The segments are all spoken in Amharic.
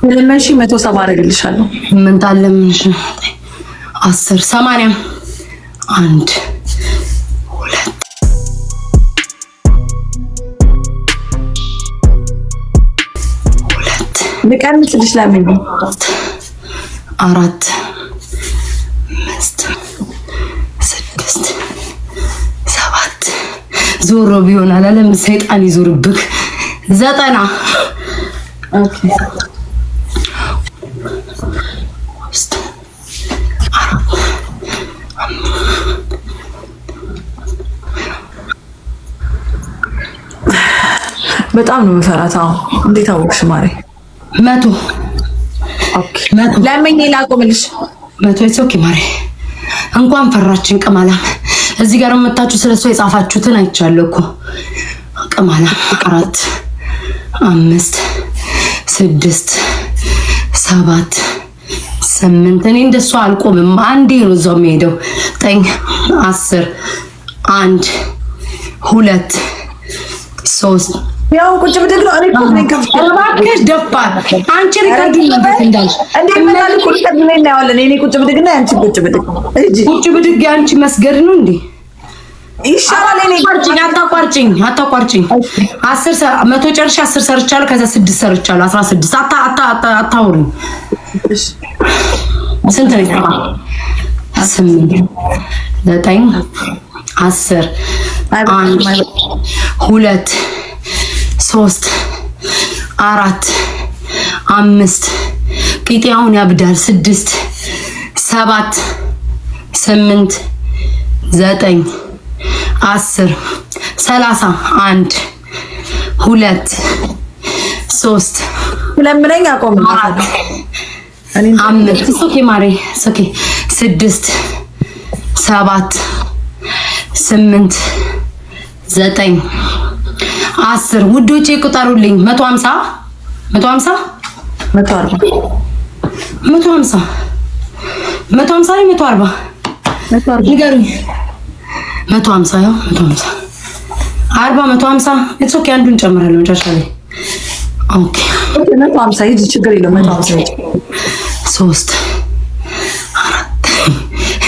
ለመንሽ 170 አረግልሻለሁ። ምን ታለምንሽ? 10 80 1 2 ልቀንስልሽ ለምን 4 5 6 7 ዞሮ ቢሆን አላለም ሰይጣን ይዞርብክ 90 ኦኬ በጣም ነው የምፈራታው። እንዴት አወቅሽ ማሬ? 100 ኦኬ ለምን ላቆምልሽ? 100 ኦኬ ማሬ እንኳን ፈራችን ቅማላም እዚህ ጋር መጣችሁ ስለሷ የጻፋችሁትን አይቻለሁ እኮ ቅማላም 4 5 6 7 8 እኔ እንደሷ አልቆምም። አንዴ ነው እዛው የሚሄደው 9 10 1 2 3 ያው ቁጭ ብድግ ነው። እኔ ኮኔ ከፍቼ እባክሽ ደፋር አንቺ ሪከርድ እንዴት እንዳልሽ እንዴ መላል ቁጭ ብድግ ነው ያዋለን። እኔ ቁጭ ብድግ ነው አንቺ ቁጭ ብድግ እጂ ቁጭ ብድግ አንቺ መስገድ ነው እንዴ? ይሻላል። እኔ አታቋርጭኝ 10 100 ጨርሻ 10 ሰርቻለሁ። ከዛ 6 ሰርቻለሁ 16 አታውሪ። ስንት ነው? 8 9 10 1 2 3 4 5 ቂጤውን ያብዳል 6 7 8 9 10 30 1 2 3 ለምንኛ አቆም እኔ አምስት ሶኬ ማሬ ሶኬ 6 7 8 9 10 ውዶቼ ቁጠሩልኝ 150 150 140 150 150 140 ንገሩኝ 150 ያው 150 40 150 ኢትስ ኦኬ አንዱን ጨምራለሁ መጨረሻ ላይ ኦኬ 150 ይጂ ችግር የለም 150 3 4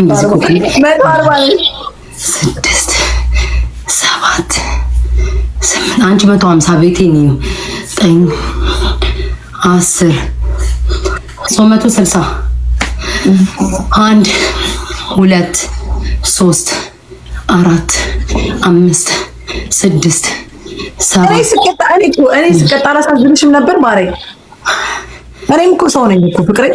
እንደዚህ ኮኪ 140 6 7 8 አንቺ 150 ቤቴ ነው 9 10 160 1 2 3 4 5 6 7 እኔ ስቀጣ አላሳዝንሽም ነበር ማሬ። እኔም እኮ ሰው ነኝ እኮ ፍቅሬ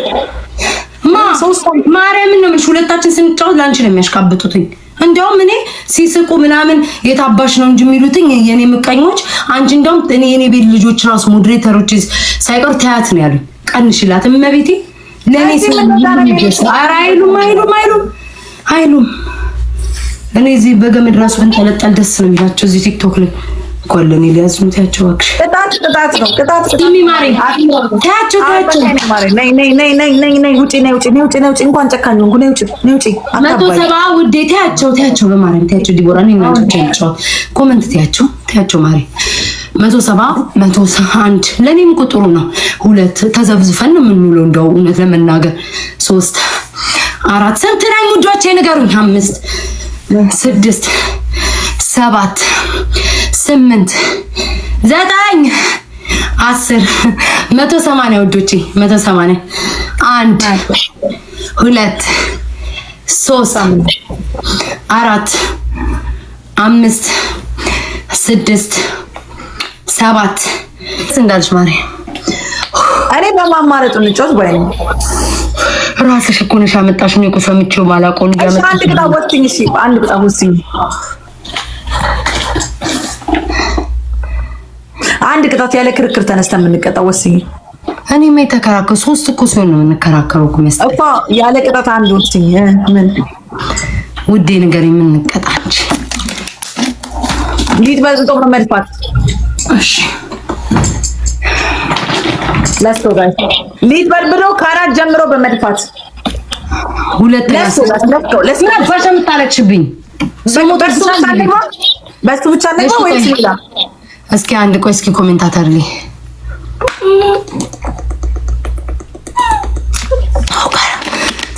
ማርያምን ነው የምልሽ። ሁለታችን ስንጫወት ላንቺ ነው የሚያሽቃብጡትኝ። እንደውም እኔ ሲስቁ ምናምን የታባሽ ነው እንጂ የሚሉትኝ የኔ ምቀኞች አንቺ እንደውም እኔ የኔ ቤት ልጆች ራሱ ሞዴሬተሮች ሳይቀር ተያት ነው ያሉኝ። ቀንሽላት እመቤቴ ለኔ ኧረ አይሉም። እኔ እዚህ በገመድ ራሱ ብንጠለጠል ደስ ነው የሚላቸው እዚህ ቲክቶክ ላይ ኮሎኒ ሊያዝኑት ያቸው አክሽ ቅጣት ነው ቅጣት ማሪ ታቸው ማሪ ነይ ውጪ እንኳን ጨካኝ ነው ነይ ውጪ 170 ውዴ ታቸው በማርያም ታቸው ዲቦራ ነኝ ናቸው ኮሜንት ታቸው ማሪ 170 101 ለኔም ቁጥሩ ነው። 2 ተዘብዝፈን ነው የምንውለው እንደው እውነት ለመናገር 3 4 ስንት ላይ ሙጆቼ ንገሩኝ 5 6 7 8 9 10 180 ወዶቼ 180 1 2 3 4 5 6 7 እንዳልሽ ማሪ እኔ በማማረጥ እንጫወት ወይ ራስሽ እኮ ነሽ አመጣሽ ነው እኮ ሰምቼው ማላውቀው ነው ያመጣሽ። አንድ ቅጣት ወስኝ እሺ አንድ ቅጣት ወስኝ አንድ ቅጣት ያለ ክርክር ተነስተን የምንቀጣው ወስኝ። እኔ ማይ ተከራከሩ 3 እኮ ሲሆን ነው የምንከራከረው እኮ መስጠት እኮ ያለ ቅጣት አንድ ወስኝ። ምን ውዴ ነገር የምንቀጣ እንጂ ሊት በዝቶ በመድፋት እሺ ለስቶ ጋር ሊት በርብሮ ካራት ጀምሮ በመድፋት ሁለት ለስቶ ፈሸም ታለችብኝ በሱ ብቻ ነው ወይስ ሌላ እስኪ አንድ ቆይ እስኪ ኮሜንታተር ላይ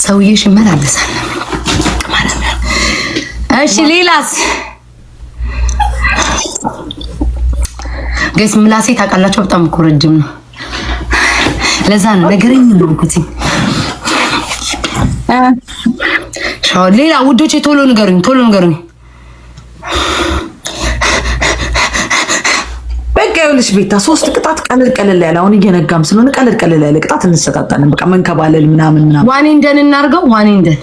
ሰውዬሽ ይመላለሳል ማለት ነው። እሺ ሌላስ ጋይስ ምላሴ ታውቃላችሁ በጣም እኮ ረጅም ነው። ለዛ ነው ነገረኝ ነው እኮ ሌላ ውዶቼ ቶሎ ንገሩኝ። በቃ ይኸውልሽ ቤታ 3 ቅጣት ቀለል ያለ አሁን እየነጋም ስለሆነ ቀለል ያለ ቅጣት እንሰጣጣለን። በቃ መንከባለል ምናምን ዋኔንደን እናርገው። ዋኔንደን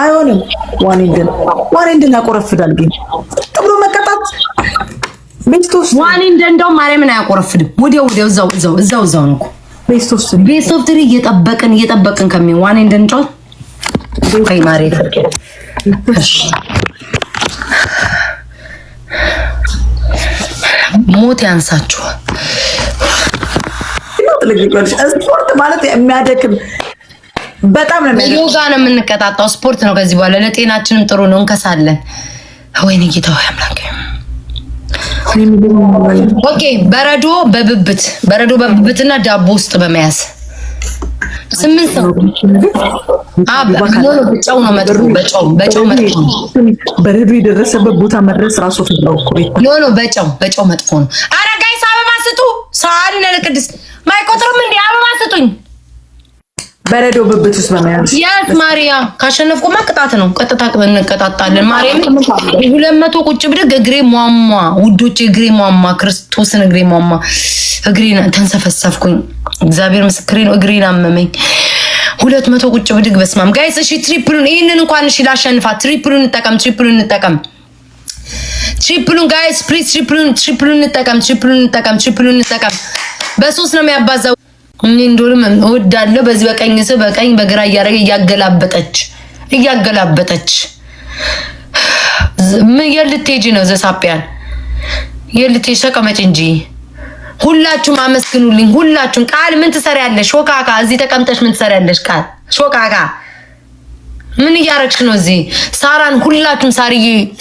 አይሆንም። ዋኔንደን ያቆረፍዳል። ግን ጥብሎ መቀጣት ቤስቶስ ዋኔንደን እንደውም ማርያምን አያቆረፍድም። ወዲያው እዛው ነው እኮ ቤስት ኦፍ 3 እየጠበቅን ከሚን ዋኔንደን ጫው ቆይ ማሬ ሞት ያንሳችሁ። ስፖርት ማለት የሚያደክም በጣም ነው የሚያደክም። ዮጋ ነው የምንቀጣጣው፣ ስፖርት ነው። ከዚህ በኋላ ለጤናችንም ጥሩ ነው። እንከሳለን። ወይኔ ጌታው ያምላክ። ኦኬ በረዶ በብብትና ዳቦ ውስጥ በመያዝ 8 ሰው በጨው ነው መጥፎ። በጨው መጥፎ ነው። በረዶ የደረሰበት ቦታ መድረስ ራሱ ፍላው እኮ ኖ በጨው መጥፎ ነው። ኧረ ጋይስ አበባ ስጡ። ሰዓሊ ለቅድስ ማይቆጥርም እንዴ? አበባ ስጡኝ። በረዶ ብብት ውስጥ በመያዝ ያስ ማሪያ ካሸነፍኩማ ቅጣት ነው። ቀጥታ እንቀጣጣለን። ማርያም 200 ቁጭ ብድግ እግሬ ሟሟ ውዶቼ፣ እግሬ ሟሟ፣ ክርስቶስን እግሬ ሟሟ። እግሬን ተንሰፈሰፍኩኝ። እግዚአብሔር ምስክሬ ነው። እግሬን አመመኝ። 200 ቁጭ ብድግ በስማም ጋይስ። እሺ ትሪፕሉን ይሄንን እንኳን እሺ ላሸንፋት። ትሪፕሉን እንጠቀም። ትሪፕሉን ጋይስ ፕሊዝ ትሪፕሉን እንጠቀም። በ3 ነው የሚያባዛው። እኔ እንደውም እወዳለሁ። በዚህ በቀኝ በግራ እያደረገ እያገላበጠች ምን የልትሄጂ ነው? ዘሳጵያን የልትሄጂ ተቀመጭ እንጂ። ሁላችሁም አመስግኑልኝ። ሁላችሁም ቃል ምን ትሰሪያለሽ? ሾካካ እዚህ ተቀምጠሽ ምን ትሰሪያለሽ? ቃል ሾካካ ምን እያረግሽ ነው እዚህ? ሳራን ሁላችሁም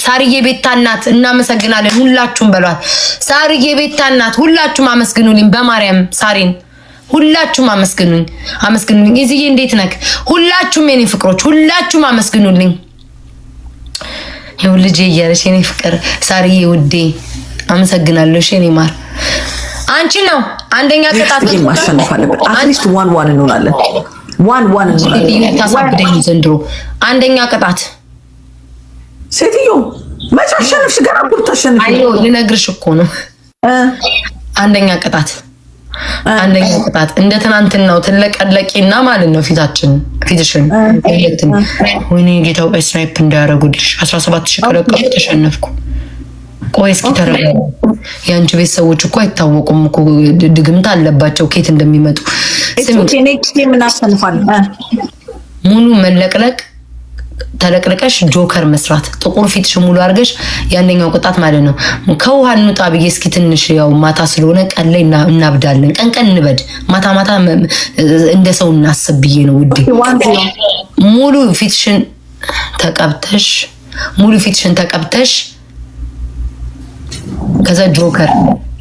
ሳርዬ ቤታ እናት እናመሰግናለን። ሁላችሁም በሏት ሳርዬ ቤታ እናት። ሁላችሁም አመስግኑልኝ። በማርያም ሳሪን ሁላችሁም አመስግኑልኝ። እዚህ እንዴት ነክ? ሁላችሁም የኔ ፍቅሮች ሁላችሁም አመስግኑልኝ። ይኸው ልጄ እያለሽ የኔ ፍቅር ሳርዬ ውዴ አመሰግናለሁ። እሺ የኔ ማር አንቺ ነው አንደኛ ቅጣት ማሸነፍ አለበት። አትሊስት 1-1 እንሆናለን። 1-1 እንሆናለን። ታሳብደኝ ዘንድሮ አንደኛ ቅጣት ሴትዮ መቼ አሸነፍሽ? ገና እኮ ታሸንፊ። አይ ልነግርሽ እኮ ነው። አንደኛ ቅጣት እንደ ትናንትናው ትለቀለቂና ማለት ነው ፊትሽን ወይኔ ጌታው ስናይፕ እንዳያረጉልሽ 17000 ከለቀቁ ተሸነፍኩ። ቆይ እስኪ ተረጋጉ። የአንቺ ቤተሰቦች እኮ አይታወቁም እኮ ድግምት አለባቸው ኬት እንደሚመጡ። ምን አሸንፋለሁ? ሙሉ መለቅለቅ ተለቅለቀሽ ጆከር መስራት ጥቁር ፊትሽ ሙሉ አድርገሽ ያንደኛው ቅጣት ማለት ነው። ከውሃ እንውጣ ብዬ እስኪ ትንሽ ያው ማታ ስለሆነ ቀን ላይ እናብዳለን። ቀን እንበድ ማታ እንደ ሰው እናስብ ብዬ ነው ውዴ። ሙሉ ፊትሽን ተቀብተሽ ከዛ ጆከር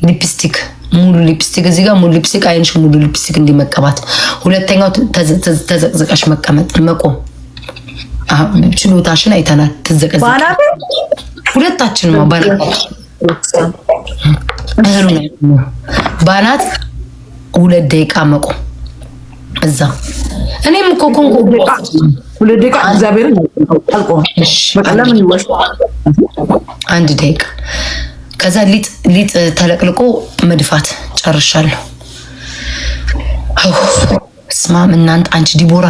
ሊፕስቲክ ሙሉ ሊፕስቲክ እዚህ ጋር ሙሉ ሊፕስቲክ አይንሽ ሙሉ ሊፕስቲክ እንዲመቀባት። ሁለተኛው ተዘቅዝቀሽ መቆም ችሎታሽን አይተናል። ትዘቀዘቅ ሁለታችን ነው ባናት 2 ደቂቃ መቆም እዛ። እኔም እኮ ኮንጎ 2 ደቂቃ እግዚአብሔርን አልቆ በቀላም ይወስ 1 ደቂቃ። ከዛ ሊጥ ተለቅልቆ መድፋት ጨርሻለሁ። ስማም እናንተ አንቺ ዲቦራ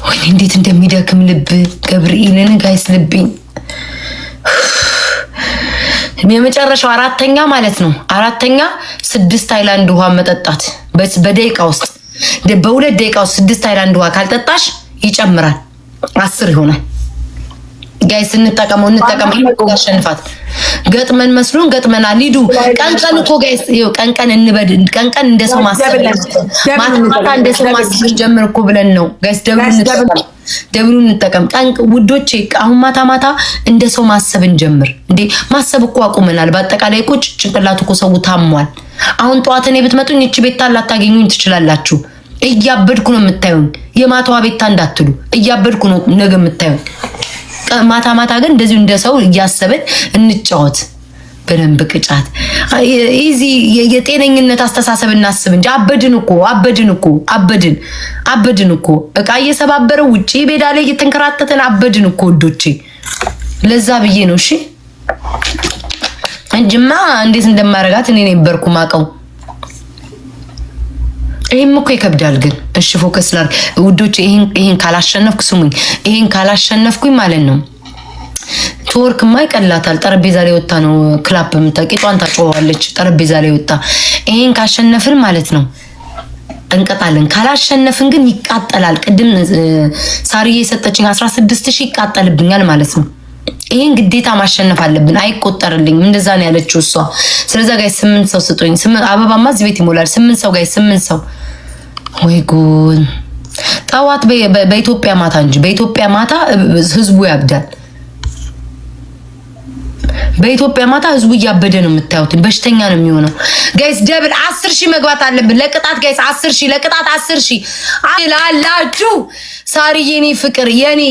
ወይ እንዴት እንደሚደክም ልብ ገብርኤልን ጋይስ ልብኝ። የመጨረሻው አራተኛ ማለት ነው። 6 ሃይላንድ ውሃ መጠጣት በደቂቃ ውስጥ በ2 ደቂቃ ውስጥ 6 ሃይላንድ ውሃ ካልጠጣሽ ይጨምራል 10 ይሆናል። ጋይስ እንጠቀመው ያሸንፋት። ገጥመን መስሎን ገጥመናል። ሊዱ ቀንቀን እኮ ጋይስ ይኸው ቀንቀን እንበድ ቀንቀን እንደሰው ማሰብ ማታ እንደሰው ማሰብ ጀምር እኮ ብለን ነው ጋይስ። ደብሉ እንጠቀም ቀንቅ ውዶቼ። አሁን ማታ እንደሰው ማሰብ እንጀምር እንዴ። ማሰብ እኮ አቁመናል። በአጠቃላይ ቁጭ ጭንቅላቱ እኮ ሰው ታሟል። አሁን ጠዋት እኔ ብትመጡኝ እቺ ቤታ ላታገኙኝ ትችላላችሁ። እያበድኩ ነው የምታዩኝ። የማታዋ ቤታ እንዳትሉ እያበድኩ ነው ነገ የምታዩኝ። ማታ ግን እንደዚሁ እንደሰው እያሰብን እንጫወት። በደንብ ቅጫት ኢዚ የጤነኝነት አስተሳሰብ እናስብ እንጂ አበድን እኮ እቃ እየሰባበረው ውጪ ቤዳ ላይ እየተንከራተተን አበድን እኮ ወዶቼ። ለዛ ብዬ ነው እሺ እንጂማ እንዴት እንደማረጋት እኔ ነበርኩ ማቀው። ይሄም እኮ ይከብዳል ግን እሺ ፎከስ ላር ውዶቼ። ይሄን ካላሸነፍኩ ስሙኝ፣ ይሄን ካላሸነፍኩኝ ማለት ነው ቶርክ ማይቀላታል። ጠረጴዛ ላይ ወጣ ነው ክላፕ ምታቂቷን ታጮዋለች። ጠረጴዛ ላይ ወጣ። ይሄን ካሸነፍን ማለት ነው እንቀጣለን። ካላሸነፍን ግን ይቃጠላል። ቅድም ሳርዬ የሰጠችኝ 16000 ይቃጠልብኛል ማለት ነው። ይሄን ግዴታ ማሸነፍ አለብን። አይቆጠርልኝም እንደዛ ነው ያለችው እሷ። ስለዛ ጋይስ 8 ሰው ስጡኝ። አበባማ እዚህ ቤት ይሞላል። 8 ሰው ጋይስ 8 ሰው። ወይ ጉድ! ጠዋት በኢትዮጵያ ማታ እንጂ በኢትዮጵያ ማታ ህዝቡ ያብዳል። በኢትዮጵያ ማታ ህዝቡ እያበደ ነው የምታዩት። በሽተኛ ነው የሚሆነው ጋይስ። ደብል 10000 መግባት አለብን ለቅጣት ጋይስ። 10000 ለቅጣት 10000 አላላችሁ። ሳርዬ የኔ ፍቅር የኔ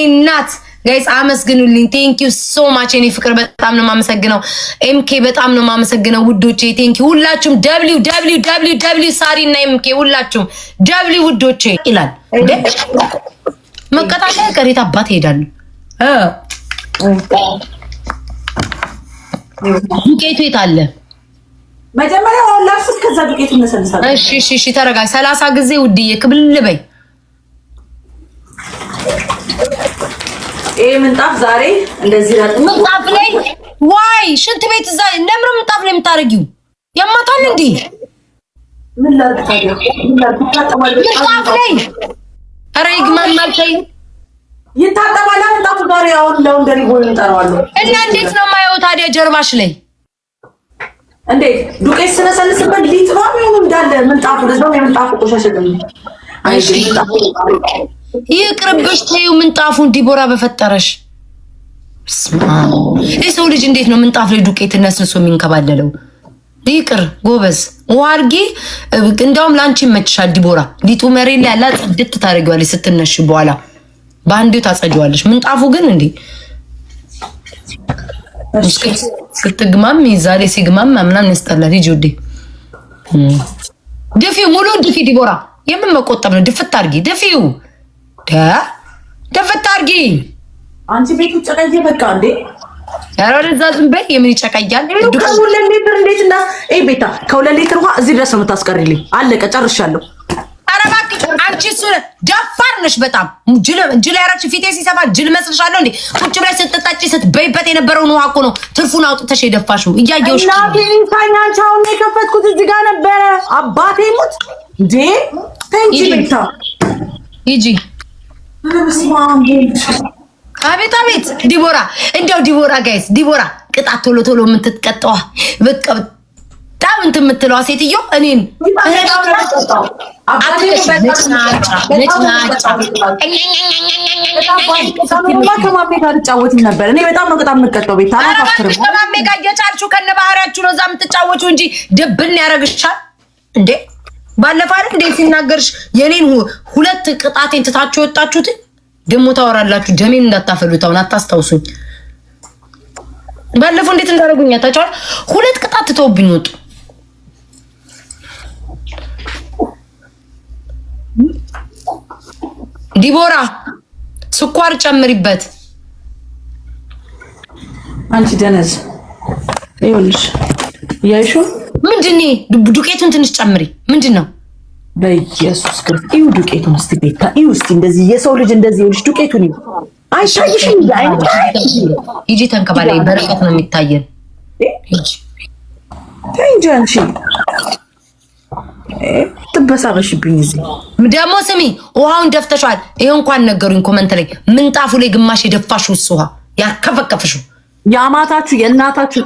እናት ጋይስ አመስግኑልኝ። ቴንክ ዩ ሶ ማች የኔ ፍቅር በጣም ነው የማመሰግነው። ኤምኬ በጣም ነው የማመሰግነው ውዶቼ። ቴንክ ዩ ሁላችሁም። www ሳሪና ኤምኬ ሁላችሁም w ውዶቼ ይላል እንዴ መቀጣጫ ቀሪት አባት ሄዳለሁ። ዱቄቱ የት አለ? መጀመሪያ ላፍስ ከዛ ዱቄቱ እንሰልሳለን። እሺ ተረጋግ። 30 ጊዜ ውድዬ ክብል በይ። ይሄ ምንጣፍ ዛሬ እንደዚህ ምንጣፍ ላይ ዋይ ሽንት ቤት እዛ ለምን ምንጣፍ ላይ የምታረጊው? ያማታል እንዴ? ምን ላድርግ ታዲያ? ምንጣፍ ላይ ኧረ ይግማማል። ተይ ይታጠባል። ምንጣፉ ዛሬ አሁን ለወንደሪ ቦይ እንጠራዋለሁ። እና እንዴት ነው የማየው ታዲያ ጀርባሽ ላይ እንዴት ዱቄት ስነሰልስበት ሊጥ ነው የሚሆነው እንዳለ ምንጣፉ። ለዛው የምንጣፉ ቆሻሻ ደግሞ አይሽ ምንጣፉ ይቅርብሽ። ተይው ምንጣፉን ዲቦራ በፈጠረሽ። የሰው ልጅ እንዴት ነው ምንጣፍ ላይ ዱቄት ነስንሶ የሚንከባለለው? ይቅር ጎበዝ ዋርጊ። እንደውም ላንቺ ይመችሻል ዲቦራ። ሊጡ መሬት ላይ ያላ ጽድት ታደርጊዋለሽ ስትነሽ በኋላ ባንዴው ታጸጂዋለሽ። ምንጣፉ ግን እንዴ ስትግማም ይዛሌ ሲግማም ምናምን ያስጠላል። ሂጂ ውዴ ድፊው፣ ሙሉ ድፊ ዲቦራ። የምን መቆጠብ ነው? ድፍት አድርጊ። ድፊው ድፍት አድርጊ። አንቺ ቤቱ ጨቀየ በቃ እንዴ። ኧረ ወደዛ ዝም በይ። የምን ይጨቀያል? ከሁለት ሊትር እንዴት እና ቤታ ከሁለት ሊትር ውሃ እዚህ ድረስ ነው የምታስቀሪልኝ። አለቀ ጨርሻለሁ። ኧረ እባክሽ አንቺ እሱ ደፋር ነሽ በጣም ጅል ያረግሽ። ፊቴ ሲሰፋ ጅል መስልሻለሁ እንዴ? ቁጭ ብለሽ ስትጠጪ ስትበይበት የነበረውን ውሃ እኮ ነው ትርፉን አውጥተሽ የደፋሽው። እያየሁሽ እናቴንሳኛቻውን የከፈትኩት እዚህ ጋር ነበረ። አባቴ ሙት እንዴ ተንጂ ቤታ ሂጂ። አቤት ዲቦራ፣ እንዲያው ዲቦራ ጋይስ፣ ዲቦራ ቅጣት ቶሎ የምትቀጣዋ በቃ በጣም እንትን የምትለዋ ሴትዮ እኔን ከማሜ ጋር ልጫወትም ነበር። እኔ በጣም ነው ቅጣት የምትቀጣው ቤታ። ከማሜ ጋር እየቻልሽው ከነ ባህሪያችሁ ነው እዛ የምትጫወቹው እንጂ ድብን ያደርግሻል እንዴ? ባለፈው አይደል እንዴ ሲናገርሽ የኔን 2 ቅጣቴን ትታችሁ ወጣችሁት። ደግሞ ታወራላችሁ። ደሜን እንዳታፈሉት አሁን አታስታውሱኝ። ባለፈው እንዴት እንዳደረጉኝ ታቻው 2 ቅጣት ትተውብኝ ወጡ። ዲቦራ ስኳር ጨምሪበት። አንቺ ደነዝ ይኸውልሽ ያይሹ ምንድነው? ዱቄቱን ትንሽ ጨምሪ። ምንድነው? በኢየሱስ ክርስቶስ ይሁ ዱቄቱን እስቲ ቤታ ይሁ እስቲ እንደዚህ የሰው ልጅ እንደዚህ ይኸውልሽ ዱቄቱን ይሁ አይታይሽም? ሂጂ ተንከባለይ። በረከት ነው የሚታየን። ሂጂ ተንጂ አንቺ ትበሳበሽብኝ። እዚህ ደግሞ ስሚ ውሃውን ደፍተሻል። ይሄ እንኳን ነገሩኝ ኮመንት ላይ ምንጣፉ ላይ ግማሽ የደፋሽው ውሃ ያከፈከፍሽው የአማታችሁ የእናታችሁ